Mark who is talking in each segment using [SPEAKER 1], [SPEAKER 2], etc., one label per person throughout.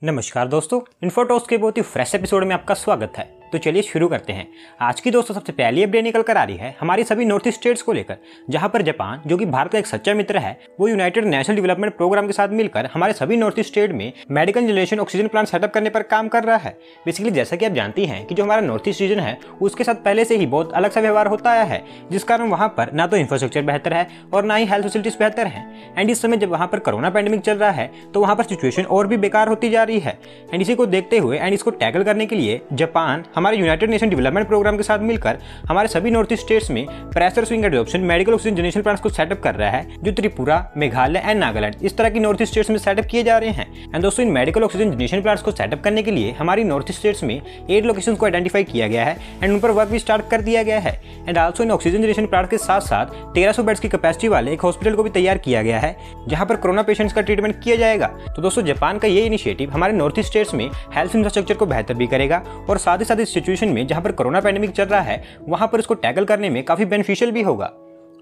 [SPEAKER 1] नमस्कार दोस्तों, इन्फोटॉक्स के बहुत ही फ्रेश एपिसोड में आपका स्वागत है। तो चलिए शुरू करते हैं। आज की दोस्तों सबसे पहली अपडेट निकल कर आ रही है हमारी सभी नॉर्थ ईस्ट स्टेट्स को लेकर, जहां पर जापान जो कि भारत का एक सच्चा मित्र है, वो यूनाइटेड नेशनल डेवलपमेंट प्रोग्राम के साथ मिलकर हमारे सभी नॉर्थ ईस्ट स्टेट में medical generation oxygen plant setup करने पर काम कर रहा है। बेसिकली जैसा कि आप जानती हैं कि जो हमारा नॉर्थ ईस्ट रीजन है उसके साथ पहले से ही बहुत अलग सा व्यवहार होता आया है, जिस कारण वहाँ पर ना तो इंफ्रास्ट्रक्चर बेहतर है और ना ही हेल्थ फैसिलिटीज बेहतर है। एंड इस समय जब वहाँ पर कोरोना पैंडेमिक चल रहा है तो वहाँ पर सिचुएशन और भी बेकार होती जा रही है। एंड इसी को देखते हुए एंड इसको टैकल करने के लिए जापान हमारे यूनाइटेड नेशन डेवलपमेंट प्रोग्राम के साथ मिलकर हमारे सभी नॉर्थ ईस्ट स्टेट्स में pressure swing adoption medical oxygen generation plants को सेटअप कर रहा है, जो त्रिपुरा, मेघालय एंड नागालैंड इस तरह की नॉर्थ ईस्ट स्टेट्स में सेटअप किए जा रहे हैं। एंड दोस्तों इन मेडिकल ऑक्सीजन जनरेशन प्लांट्स को सेटअप करने के लिए हमारी नॉर्थ ईस्ट स्टेट्स में 8 लोकेशन को आइडेंटिफाई किया गया है एंड उन पर वर्क भी स्टार्ट कर दिया गया है। And also in oxygen generation plant के साथ साथ 1300 बेड्स की कैपेसिटी वाले एक हॉस्पिटल को भी तैयार किया गया है, जहां पर कोरोना पेशेंट्स का ट्रीटमेंट किया जाएगा। तो दोस्तों जापान का ये इनिशिएटिव हमारे नॉर्थ ईस्ट स्टेट्स में हेल्थ इंफ्रास्ट्रक्चर को बेहतर भी करेगा और साथ ही साथ इस सिचुएशन में जहां पर कोरोना पैंडेमिक चल रहा है वहां पर इसको टैकल करने में काफी बेनिफिशियल भी होगा।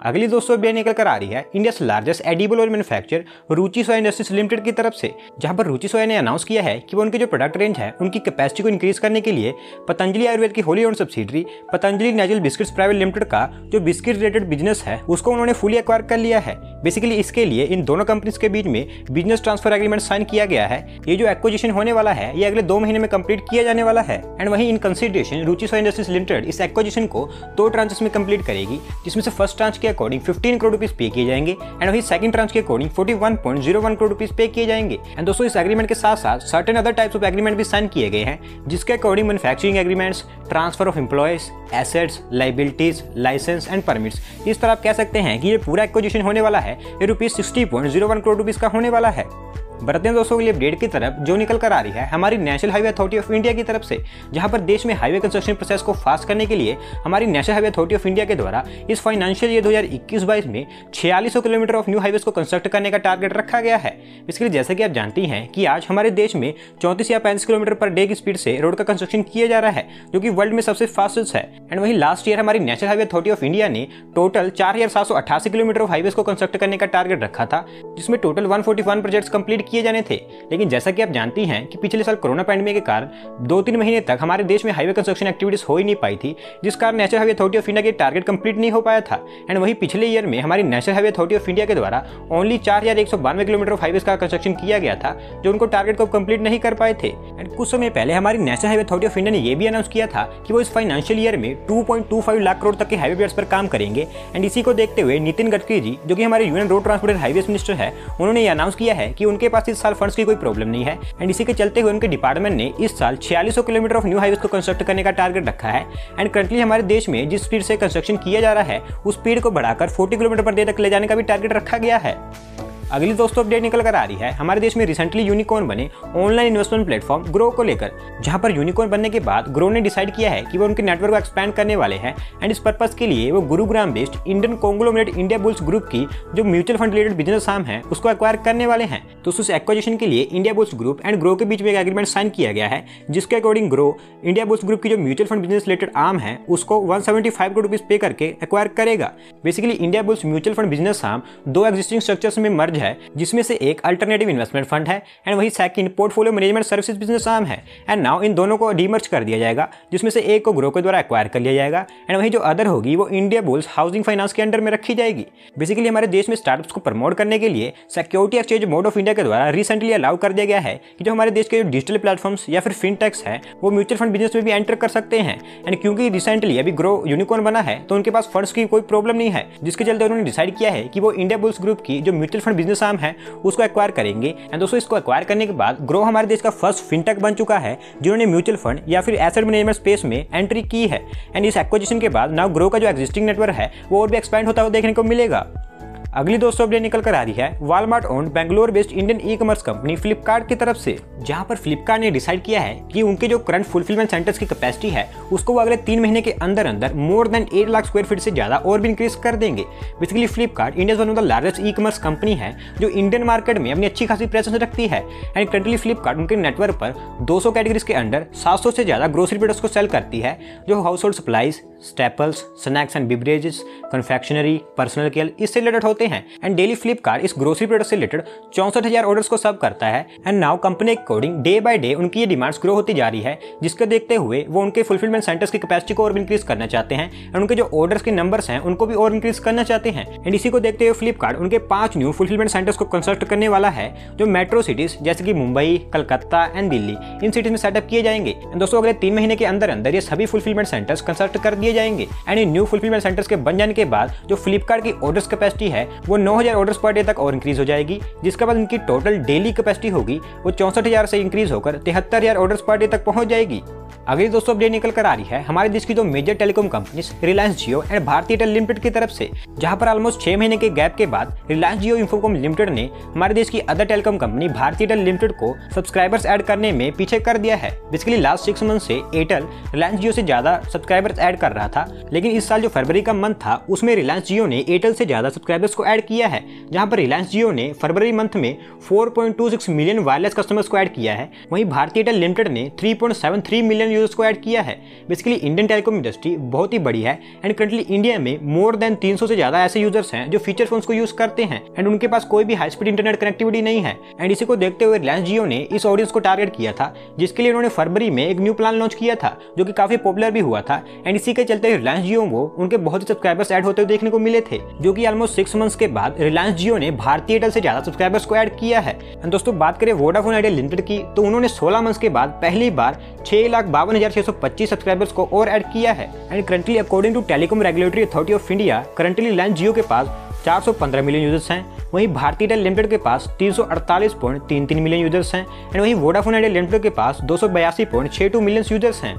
[SPEAKER 1] अगली दोस्तों अपडेट निकल कर आ रही है India largest edible oil manufacturer Ruchi Soya Industries Limited की तरफ से, जहां पर रुचि सोया ने अनाउंस किया है कि वो उनके जो प्रोडक्ट रेंज है उनकी कैपेसिटी को इंक्रीज करने के लिए पतंजलि आयुर्वेद की wholly owned subsidiary Patanjali natural biscuits private limited का जो बिस्किट रिलेटेड बिजनेस है उसको उन्होंने फुली एक्वायर कर लिया है। बेसिकली इसके लिए इन दोनों कंपनीज के बीच में बिजनेस ट्रांसफर एग्रीमेंट साइन किया गया है। ये जो एक्विजिशन होने वाला है ये अगले 2 महीने में कंप्लीट किया जाने वाला है। एंड वहीं in consideration Ruchi Soya Industries limited इस एक्विजिशन को 2 ट्रांचेस में कंप्लीट करेगी, जिसमें से फर्स्ट ट्रांच के अकॉर्डिंग 15 करोड़ रुपीस पे किए जाएंगे एंड वही सेकंड ट्रांच के अकॉर्डिंग 41.01 करोड़ रुपीस पे किए जाएंगे। एंड दोस्तों इस एग्रीमेंट के साथ साथ certain other types of agreement भी साइन किए गए हैं, जिसके according manufacturing agreements, transfer of employees, assets, liabilities, licence and permits, इस तरह आप कह सकते हैं कि ये पूरा एक्विजिशन होने वाला है ये रुपीस 60.01 करोड़ रुपीस का होने वाला है। बढ़ते हैं दोस्तों अगली अपडेट की तरफ, जो निकल कर आ रही है हमारी national highway authority of India की तरफ से, जहां पर देश में हाईवे कंस्ट्रक्शन प्रोसेस को फास्ट करने के लिए हमारी national highway authority of India के द्वारा इस फाइनेंशियल ईयर 2021-22 में 4600 किलोमीटर ऑफ न्यू हाईवेज को कंस्ट्रक्ट करने का टारगेट रखा गया है। इसके लिए जैसे कि आप जानती हैं कि आज हमारे देश में 34 या 35 किलोमीटर पर डे की स्पीड से रोड का कंस्ट्रक्शन किया जा रहा है, जो कि वर्ल्ड में सबसे फास्टेस्ट है। एंड वहीं लास्ट ईयर हमारी national highway authority of India ने टोटल 4788 किलोमीटर ऑफ हाईवेज को कंस्ट्रक्ट करने का टारगेट रखा था, जिसमें टोटल 141 प्रोजेक्ट्स कंप्लीट किए जाने थे। लेकिन जैसा कि आप जानती हैं कि पिछले साल कोरोना पैंडेमिक के कारण 2-3 महीने तक हमारे देश में हाईवे कंस्ट्रक्शन एक्टिविटीज हो ही नहीं पाई थी, जिस कारण national highway authority of India के टारगेट कंप्लीट नहीं हो पाया था। एंड वही पिछले ईयर में हमारी national highway authority of India के द्वारा ओनली 4192 किलोमीटर ऑफ हाईवेज का कंस्ट्रक्शन किया गया था, जो उनको टारगेट को कंप्लीट नहीं कर पाए थे। एंड कुछ समय पहले हमारी national highway authority of India ने यह भी अनाउंस किया था कि वो इस फाइनेंशियल ईयर में 2.25 लाख करोड़ तक के हाईवे प्रोजेक्ट्स पर काम करेंगे। एंड इसी को देखते हुए नितिन गडकरी जी, जो कि हमारे union road transport and highways minister है, उन्होंने ये अनाउंस किया है कि उनके पास इस साल फंड्स की कोई प्रॉब्लम नहीं है। एंड इसी के चलते हुए उनके डिपार्टमेंट ने इस साल 4600 किलोमीटर ऑफ न्यू हाईवेज को कंस्ट्रक्ट करने का टारगेट रखा है। एंड करंटली हमारे देश में जिस स्पीड से कंस्ट्रक्शन किया जा रहा है उस स्पीड को बढ़ाकर 40 किलोमीटर पर डे तक ले जाने का भी टारगेट रखा गया है। अगली दोस्तों अपडेट निकल कर आ रही है हमारे देश में रिसेंटली यूनिकॉर्न बने ऑनलाइन इन्वेस्टमेंट प्लेटफॉर्म ग्रो को लेकर, जहां पर यूनिकॉर्न बनने के बाद ग्रो ने डिसाइड किया है कि वो उनके नेटवर्क को एक्सपैंड करने वाले हैं। एंड इस पर्पस के लिए वो Gurugram based Indian conglomerate India bulls group की जो mutual fund related business arm है उसको एक्वायर करने वाले हैं। तो उस एक्वाजिशन के लिए India bulls group and grow के बीच में एक एग्रीमेंट साइन किया गया है, जिसके according grow India bulls group की जो mutual fund business related arm है उसको 175 करोड़ रुपीस पे करके एक्वायर करेगा। Basically India bulls mutual fund business arm 2 existing structures में मर्ज है, जिसमें से एक अल्टरनेटिव इन्वेस्टमेंट फंड है एंड वही second portfolio management services business arm है। एंड नाउ इन दोनों को डीमर्ज कर दिया जाएगा, जिसमें से एक को ग्रो के द्वारा एक्वायर कर लिया जाएगा एंड वही जो अदर होगी वो इंडिया बुल्स हाउसिंग फाइनेंस के अंडर में रखी जाएगी। बेसिकली हमारे देश में स्टार्टअप्स को प्रमोट करने के लिए security exchange board of India के द्वारा रिसेंटली अलाउ कर दिया गया है कि जो हमारे देश के जो डिजिटल प्लेटफॉर्म्स या फिर फिनटेक्स है वो म्यूचुअल फंड बिजनेस में भी एंटर कर सकते हैं। एंड क्योंकि रिसेंटली अभी ग्रो यूनिकॉर्न बना है तो उनके पास फंड्स की कोई प्रॉब्लम नहीं है, जिसके चलते उन्होंने डिसाइड किया है कि वो इंडिया बुल्स ग्रुप की जो म्यूचुअल फंड बिजनेस आर्म है उसको एक्वायर करेंगे। एंड दोस्तों इसको एक्वायर करने के बाद ग्रो हमारे देश का फर्स्ट फिनटेक बन चुका है जिन्होंने म्यूचुअल फंड या फिर एसेट मैनेजमेंट स्पेस में एंट्री की है। एंड इस एक्विजिशन के बाद नाउ ग्रो का जो एग्जिस्टिंग नेटवर्क है वो और भी एक्सपैंड होता हुआ देखने को मिलेगा। अगली दोस्तों अपडेट निकल कर आ रही है Walmart owned Bangalore based Indian e commerce company Flipkart की तरफ से, जहां पर फ्लिपकार्ट ने डिसाइड किया है कि उनके जो करंट फुलफिलमेंट सेंटर्स की कैपेसिटी है उसको वो अगले 3 महीने के अंदर अंदर more than 8 lakh square feet से ज्यादा और भी इंक्रीज कर देंगे। Basically Flipkart India one of the largest e commerce company है जो इंडियन मार्केट में अपनी अच्छी खासी प्रेजेंस रखती है। एंड करंटली फ्लिपकार्ट उनके नेटवर्क पर 200 कैटेगरीज के अंडर 700 से ज्यादा ग्रोसरी प्रोडक्ट्स को सेल करती है, जो house hold supplies, staples, snacks and beverages, confectionery, personal care इससे रिलेटेड होते करते हैं एंड डेली फ्लिपकार्ट इस ग्रोसरी प्रोडक्ट से रिलेटेड 64,000 ऑर्डर्स को सर्व करता है and now company according day by day उनकी ये डिमांड्स ग्रो होती जा रही है, जिसको देखते हुए वो उनके फुलफिलमेंट सेंटर्स की कैपेसिटी को और इंक्रीज करना चाहते हैं एंड उनके जो ऑर्डर्स के नंबर्स हैं उनको भी और इंक्रीज करना चाहते हैं। एंड इसी को देखते हुए फ्लिपकार्ट उनके 5 न्यू फुलफिलमेंट सेंटर्स को कंस्ट्रक्ट करने वाला है जो मेट्रो सिटीज जैसे कि Mumbai, Calcutta and Delhi in cities में सेटअप किए जाएंगे। दोस्तों अगले 3 महीने के अंदर अंदर ये सभी फुलफिलमेंट सेंटर्स कंस्ट्रक्ट कर दिए जाएंगे and in new fulfilment centres के बन जाने के बाद जो फ्लिपकार्ट की ऑर्डर्स कैपेसिटी है वो 9,000 ऑर्डर्स पर डे तक और इंक्रीज हो जाएगी, जिसके बाद इनकी टोटल डेली कैपेसिटी होगी वो 64,000 से इंक्रीज होकर 73,000 ऑर्डर्स पर डे तक पहुंच जाएगी। अगली दोस्तों अपडेट निकल कर आ रही है हमारे देश की दो major telecom companies Reliance Jio and Bharti Airtel limited की तरफ से, जहां पर ऑलमोस्ट 6 महीने के गैप के बाद रिलायंस जियो इंफोकॉम लिमिटेड ने हमारे देश की other telecom company Bharti Airtel limited को सब्सक्राइबर्स ऐड करने में पीछे कर दिया है। बेसिकली लास्ट 6 मंथ से एयरटेल रिलायंस जियो से ज्यादा सब्सक्राइबर्स ऐड कर रहा था, लेकिन इस साल जो फरवरी का मंथ था उसमें रिलायंस जियो ने एयरटेल से ज्यादा सब्सक्राइबर्स को ऐड किया है, जहां पर रिलायंस जियो ने फरवरी मंथ में 4.26 मिलियन वायरलेस कस्टमर्स को ऐड किया है, वहीं भारती एयरटेल लिमिटेड ने 3.73 मिलियन यूजर्स को ऐड किया है। बेसिकली इंडियन टेलीकॉम इंडस्ट्री बहुत ही बड़ी है एंड करंटली इंडिया में मोर देन 300 से ज्यादा ऐसे यूजर्स हैं जो फीचर फोन्स को यूज करते हैं एंड उनके पास कोई भी हाई स्पीड इंटरनेट कनेक्टिविटी नहीं है। एंड इसी को देखते हुए रिलायंस जियो ने इस ऑडियंस को टारगेट किया था, जिसके लिए उन्होंने फरवरी में एक न्यू प्लान लॉन्च किया था जो कि काफी पॉपुलर भी हुआ था एंड इसी के चलते रिलायंस जियो को उनके बहुत ही सब्सक्राइबर्स ऐड होते हुए देखने को मिले थे, जो कि ऑलमोस्ट 6 मंथ्स के बाद रिलायंस जियो ने भारती एयरटेल से ज्यादा सब्सक्राइबर्स को ऐड किया है। एंड दोस्तों बात करें वोडाफोन आइडिया लिमिटेड की, तो उन्होंने 16 मंथ्स के बाद पहली बार 6,52,625 सब्सक्राइबर्स को और ऐड किया है and currently according to Telecom Regulatory Authority of India currently Reliance Jio के पास 415 मिलियन यूजर्स हैं, वहीं भारती एयरटेल लिमिटेड के पास 348.33 मिलियन यूजर्स हैं एंड वहीं वोडाफोन आइडिया लिमिटेड के पास 282.62 मिलियन यूजर्स हैं।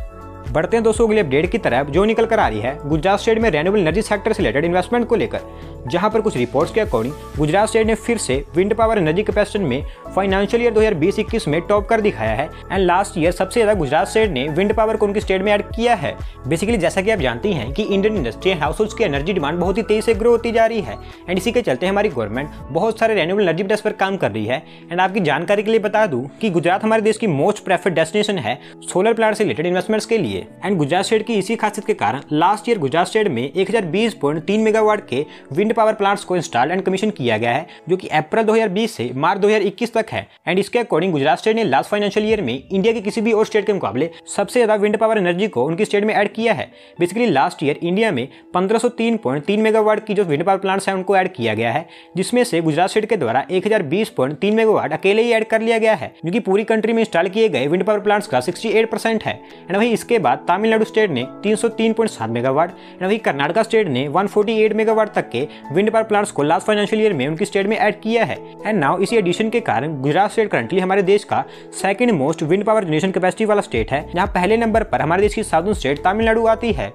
[SPEAKER 1] बढ़ते हैं दोस्तों अगले अपडेट की तरफ जो निकल कर आ रही है गुजरात स्टेट में रेन्यूएबल एनर्जी सेक्टर से रिलेटेड इन्वेस्टमेंट को लेकर, जहां पर कुछ रिपोर्ट्स के अकॉर्डिंग गुजरात स्टेट ने फिर से विंड पावर एनर्जी कैपेसिटी में फाइनेंशियल ईयर 2020-21 में टॉप कर दिखाया है एंड लास्ट ईयर सबसे ज्यादा गुजरात स्टेट ने विंड पावर को उनकी स्टेट में ऐड किया है। बेसिकली जैसा कि आप जानती हैं कि Indian industry and house holds की एनर्जी डिमांड बहुत ही तेजी से ग्रो होती जा रही है एंड इसी के चलते हमारी गवर्नमेंट बहुत सारे रेन्यूएबल एनर्जी प्रोजेक्ट्स पर काम कर रही है। एंड आपकी जानकारी के लिए बता दूं कि गुजरात हमारे देश की मोस्ट प्रेफर्ड डेस्टिनेशन है सोलर प्लांट से रिलेटेड इन्वेस्टमेंट्स के लिए एंड गुजरात स्टेट की इसी खासियत के कारण लास्ट ईयर गुजरात स्टेट में 1020.3 मेगावाट के विंड पावर प्लांट्स को इंस्टॉल एंड कमीशन किया गया है, जो कि अप्रैल 2020 से मार्च 2021 तक है। एंड इसके अकॉर्डिंग गुजरात स्टेट ने लास्ट फाइनेंशियल ईयर में इंडिया के किसी भी और स्टेट के मुकाबले सबसे ज्यादा विंड पावर एनर्जी को उनकी स्टेट में ऐड किया है। बेसिकली लास्ट ईयर इंडिया में 1503.3 मेगावाट की जो विंड पावर प्लांट्स हैं उनको ऐड किया गया है, जिसमें से गुजरात स्टेट के द्वारा 1020.3 मेगावाट अकेले ही ऐड कर लिया गया है, जो कि पूरी कंट्री में इंस्टॉल किए गए विंड पावर प्लांट्स का 68% है। एंड वहीं इसके बाद तमिलनाडु स्टेट ने 303.7 मेगावाट एंड वहीं कर्नाटक स्टेट ने 148 मेगावाट तक के विंड पावर प्लांट्स को लास्ट फाइनेंशियल ईयर में उनकी स्टेट में ऐड किया है। एंड नाउ इसी एडिशन के कारण गुजरात स्टेट करंटली हमारे देश का second most wind power generation capacity वाला स्टेट है, जहां पहले नंबर पर हमारे देश की साउथर्न स्टेट तमिलनाडु आती है।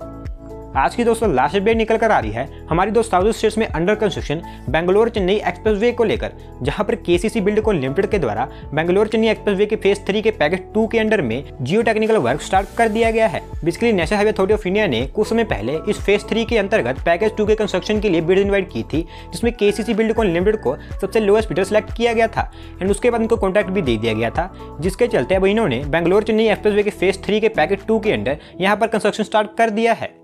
[SPEAKER 1] आज की दोस्तों लास्ट अपडेट निकल कर आ रही है हमारी दोस्त साउथ स्टेट्स में under construction Bangalore Chennai expressway को लेकर, जहां पर केसीसी बिल्डकॉन लिमिटेड के द्वारा बेंगलोर चेन्नई एक्सप्रेसवे के फेज 3 के पैकेज 2 के अंडर में जियो टेक्निकल वर्क स्टार्ट कर दिया गया है। Basically national highway authority of India ने कुछ समय पहले इस फेज 3 के अंतर्गत पैकेज 2 के कंस्ट्रक्शन के लिए बिड इन्वाइट की थी, जिसमें केसीसी बिल्डकॉन लिमिटेड को सबसे लोएस्ट बिडर सेलेक्ट किया गया था एंड उसके बाद उनको कॉन्ट्रैक्ट भी दे दिया गया था, जिसके चलते अब इन्होंने बेंगलोर चेन्नई एक्सप्रेसवे के फेज 3 के पैकेज 2 के अंडर यहाँ पर कंस्ट्रक्शन स्टार्ट कर दिया है।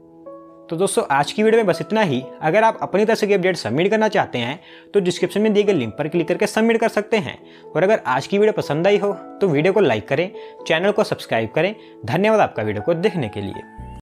[SPEAKER 1] तो दोस्तों आज की वीडियो में बस इतना ही। अगर आप अपनी तरफ से अपडेट सबमिट करना चाहते हैं तो डिस्क्रिप्शन में दिए गए लिंक पर क्लिक करके सबमिट कर सकते हैं। और अगर आज की वीडियो पसंद आई हो तो वीडियो को लाइक करें, चैनल को सब्सक्राइब करें। धन्यवाद आपका वीडियो को देखने के लिए।